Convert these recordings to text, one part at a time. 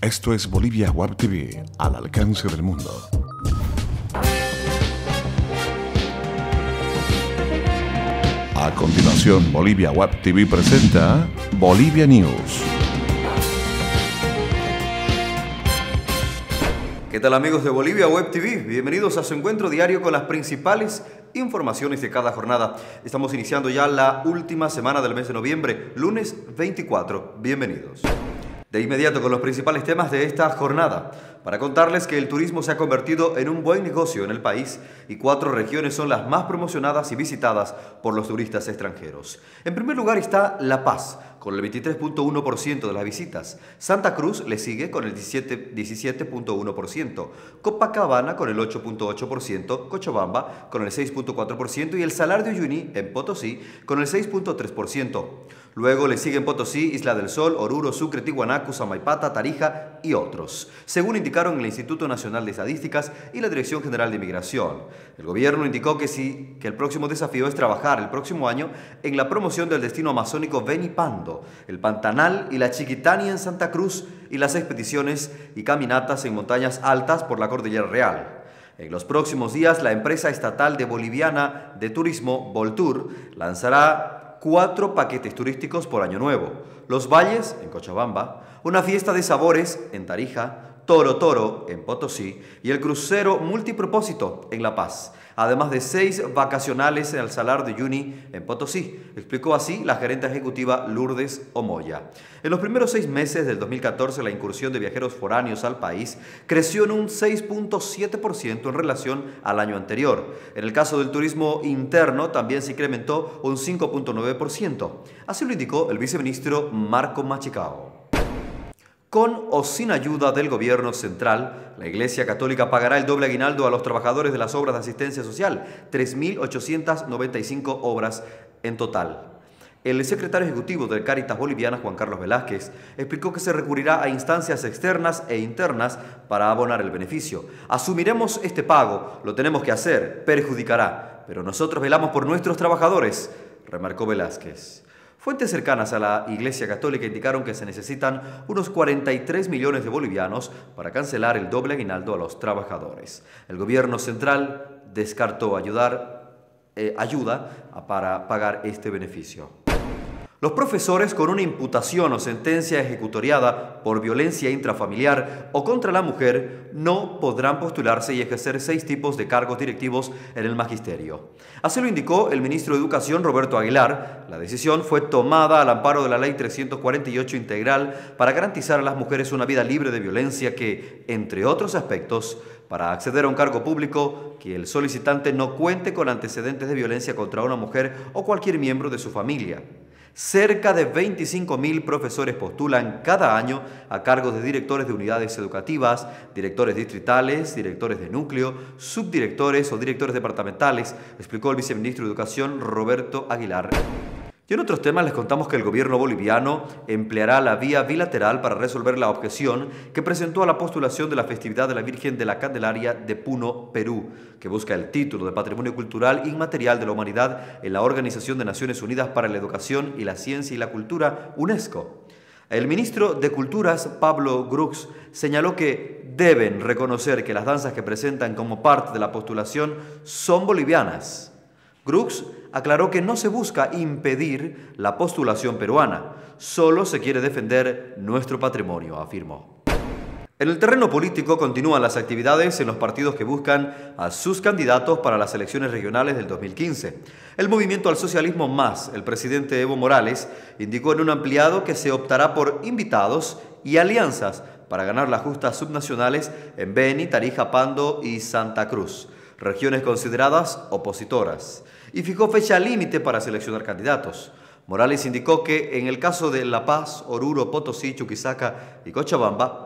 Esto es Bolivia Web TV, al alcance del mundo. A continuación, Bolivia Web TV presenta Bolivia News. ¿Qué tal, amigos de Bolivia Web TV? Bienvenidos a su encuentro diario con las principales informaciones de cada jornada. Estamos iniciando ya la última semana del mes de noviembre, lunes 24. Bienvenidos. De inmediato con los principales temas de esta jornada, para contarles que el turismo se ha convertido en un buen negocio en el país y 4 regiones son las más promocionadas y visitadas por los turistas extranjeros. En primer lugar está La Paz, con el 23.1% de las visitas. Santa Cruz le sigue con el 17.1%, Copacabana con el 8.8%, Cochabamba con el 6.4% y el Salar de Uyuni en Potosí con el 6.3%. Luego le siguen Potosí, Isla del Sol, Oruro, Sucre, Tiwanaku, Samaipata, Tarija y otros, según indicaron el Instituto Nacional de Estadísticas y la Dirección General de Migración. El gobierno indicó que el próximo desafío es trabajar el próximo año en la promoción del destino amazónico Beni Pando, el Pantanal y la Chiquitania en Santa Cruz y las expediciones y caminatas en montañas altas por la Cordillera Real. En los próximos días, la empresa estatal de boliviana de turismo, Voltur, lanzará 4 paquetes turísticos por Año Nuevo: Los Valles en Cochabamba, una fiesta de sabores en Tarija, Toro Toro en Potosí y el crucero multipropósito en La Paz, además de 6 vacacionales en el Salar de Uyuni en Potosí, explicó así la gerente ejecutiva Lourdes Omoya. En los primeros 6 meses del 2014, la incursión de viajeros foráneos al país creció en un 6.7% en relación al año anterior. En el caso del turismo interno, también se incrementó un 5.9%. Así lo indicó el viceministro Marco Machicao. Con o sin ayuda del gobierno central, la Iglesia Católica pagará el doble aguinaldo a los trabajadores de las obras de asistencia social, 3.895 obras en total. El secretario ejecutivo de Cáritas Boliviana, Juan Carlos Velázquez, explicó que se recurrirá a instancias externas e internas para abonar el beneficio. Asumiremos este pago, lo tenemos que hacer, perjudicará, pero nosotros velamos por nuestros trabajadores, remarcó Velázquez. Fuentes cercanas a la Iglesia Católica indicaron que se necesitan unos 43 millones de bolivianos para cancelar el doble aguinaldo a los trabajadores. El gobierno central descartó ayuda para pagar este beneficio. Los profesores con una imputación o sentencia ejecutoriada por violencia intrafamiliar o contra la mujer no podrán postularse y ejercer 6 tipos de cargos directivos en el magisterio. Así lo indicó el ministro de Educación, Roberto Aguilar. La decisión fue tomada al amparo de la Ley 348 integral para garantizar a las mujeres una vida libre de violencia que, entre otros aspectos, para acceder a un cargo público, que el solicitante no cuente con antecedentes de violencia contra una mujer o cualquier miembro de su familia. Cerca de 25.000 profesores postulan cada año a cargos de directores de unidades educativas, directores distritales, directores de núcleo, subdirectores o directores departamentales, explicó el viceministro de Educación, Roberto Aguilar. Y en otros temas les contamos que el gobierno boliviano empleará la vía bilateral para resolver la objeción que presentó a la postulación de la festividad de la Virgen de la Candelaria de Puno, Perú, que busca el título de Patrimonio Cultural Inmaterial de la Humanidad en la Organización de Naciones Unidas para la Educación y la Ciencia y la Cultura, UNESCO. El ministro de Culturas, Pablo Grux, señaló que deben reconocer que las danzas que presentan como parte de la postulación son bolivianas. Grux aclaró que no se busca impedir la postulación peruana, solo se quiere defender nuestro patrimonio, afirmó. En el terreno político continúan las actividades en los partidos que buscan a sus candidatos para las elecciones regionales del 2015. El Movimiento al Socialismo Más, el presidente Evo Morales, indicó en un ampliado que se optará por invitados y alianzas para ganar las justas subnacionales en Beni, Tarija, Pando y Santa Cruz, regiones consideradas opositoras, y fijó fecha límite para seleccionar candidatos. Morales indicó que en el caso de La Paz, Oruro, Potosí, Chuquisaca y Cochabamba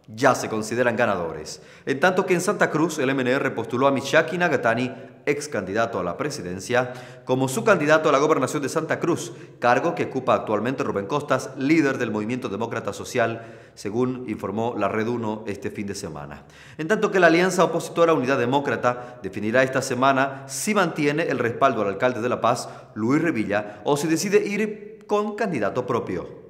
ya se consideran ganadores, en tanto que en Santa Cruz el MNR postuló a Michaki Nagatani, ex candidato a la presidencia, como su candidato a la gobernación de Santa Cruz, cargo que ocupa actualmente Rubén Costas, líder del Movimiento Demócrata Social, según informó la Red 1 este fin de semana. En tanto que la alianza opositora Unidad Demócrata definirá esta semana si mantiene el respaldo al alcalde de La Paz, Luis Revilla, o si decide ir con candidato propio.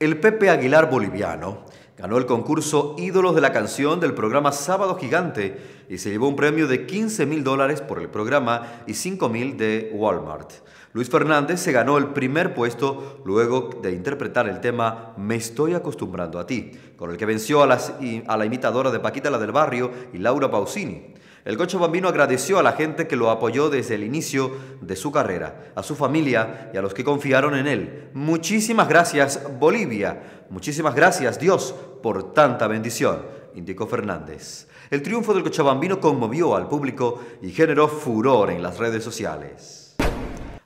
El Pepe Aguilar boliviano ganó el concurso Ídolos de la Canción del programa Sábado Gigante y se llevó un premio de $15.000 por el programa y $5.000 de Walmart. Luis Fernández se ganó el primer puesto luego de interpretar el tema Me estoy acostumbrando a ti, con el que venció a la imitadora de Paquita la del Barrio y Laura Pausini. El Cochabambino agradeció a la gente que lo apoyó desde el inicio de su carrera, a su familia y a los que confiaron en él. Muchísimas gracias, Bolivia. Muchísimas gracias, Dios, por tanta bendición, indicó Fernández. El triunfo del Cochabambino conmovió al público y generó furor en las redes sociales.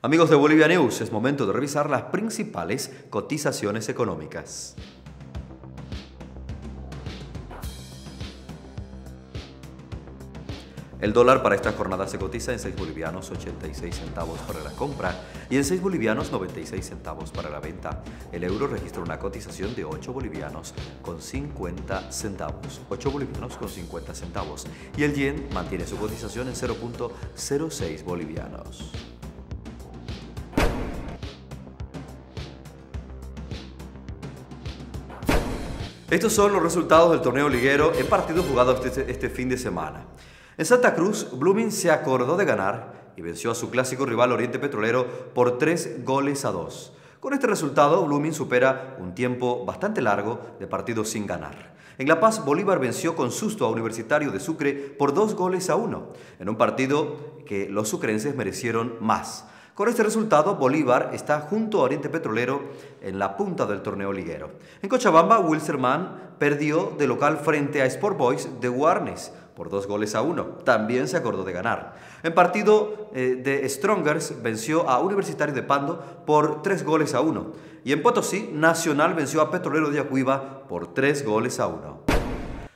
Amigos de Bolivia News, es momento de revisar las principales cotizaciones económicas. El dólar para esta jornada se cotiza en 6 bolivianos 86 centavos para la compra y en 6 bolivianos 96 centavos para la venta. El euro registra una cotización de 8 bolivianos con 50 centavos. 8 bolivianos con 50 centavos. Y el yen mantiene su cotización en 0.06 bolivianos. Estos son los resultados del torneo liguero en partidos jugados este fin de semana. En Santa Cruz, Blooming se acordó de ganar y venció a su clásico rival Oriente Petrolero por 3-2. Con este resultado, Blooming supera un tiempo bastante largo de partidos sin ganar. En La Paz, Bolívar venció con susto a Universitario de Sucre por 2-1, en un partido que los sucrenses merecieron más. Con este resultado, Bolívar está junto a Oriente Petrolero en la punta del torneo liguero. En Cochabamba, Wilstermann perdió de local frente a Sport Boys de Guarnes por 2-1. También se acordó de ganar. En partido de Strongers venció a Universitario de Pando por 3-1. Y en Potosí, Nacional venció a Petrolero de Yacuiba por 3-1.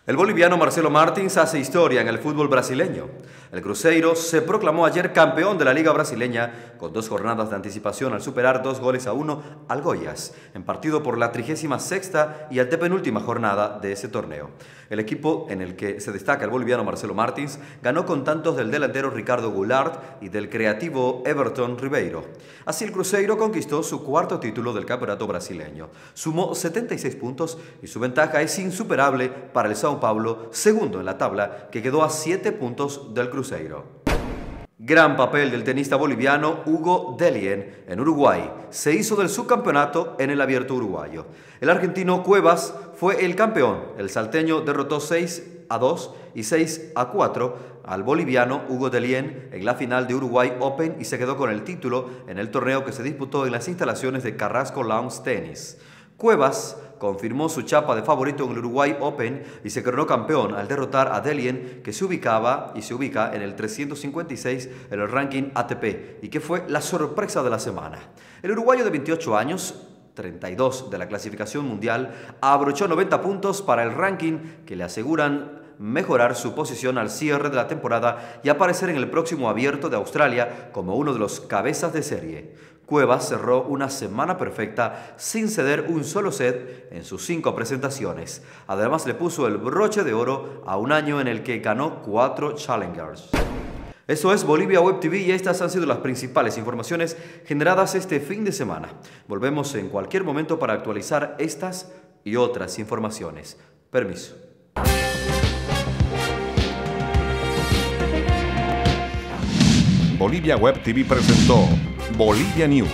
El boliviano Marcelo Martins hace historia en el fútbol brasileño. El Cruzeiro se proclamó ayer campeón de la Liga Brasileña con 2 jornadas de anticipación al superar 2-1 al Goiás, en partido por la 36ª y antepenúltima jornada de ese torneo. El equipo en el que se destaca el boliviano Marcelo Martins ganó con tantos del delantero Ricardo Goulart y del creativo Everton Ribeiro. Así el Cruzeiro conquistó su 4º título del campeonato brasileño. Sumó 76 puntos y su ventaja es insuperable para el São Paulo, segundo en la tabla, que quedó a 7 puntos del Cruzeiro. Gran papel del tenista boliviano Hugo Dellien en Uruguay. Se hizo del subcampeonato en el Abierto uruguayo. El argentino Cuevas fue el campeón. El salteño derrotó 6-2 y 6-4 al boliviano Hugo Dellien en la final de Uruguay Open y se quedó con el título en el torneo que se disputó en las instalaciones de Carrasco Lounge Tennis. Cuevas confirmó su chapa de favorito en el Uruguay Open y se coronó campeón al derrotar a Dellien, que se ubica en el 356 en el ranking ATP y que fue la sorpresa de la semana. El uruguayo de 28 años, 32 de la clasificación mundial, abrochó 90 puntos para el ranking que le aseguran mejorar su posición al cierre de la temporada y aparecer en el próximo Abierto de Australia como uno de los cabezas de serie. Cuevas cerró una semana perfecta sin ceder un solo set en sus 5 presentaciones. Además le puso el broche de oro a un año en el que ganó 4 Challengers. Eso es Bolivia Web TV y estas han sido las principales informaciones generadas este fin de semana. Volvemos en cualquier momento para actualizar estas y otras informaciones. Permiso. Bolivia Web TV presentó Bolivia News.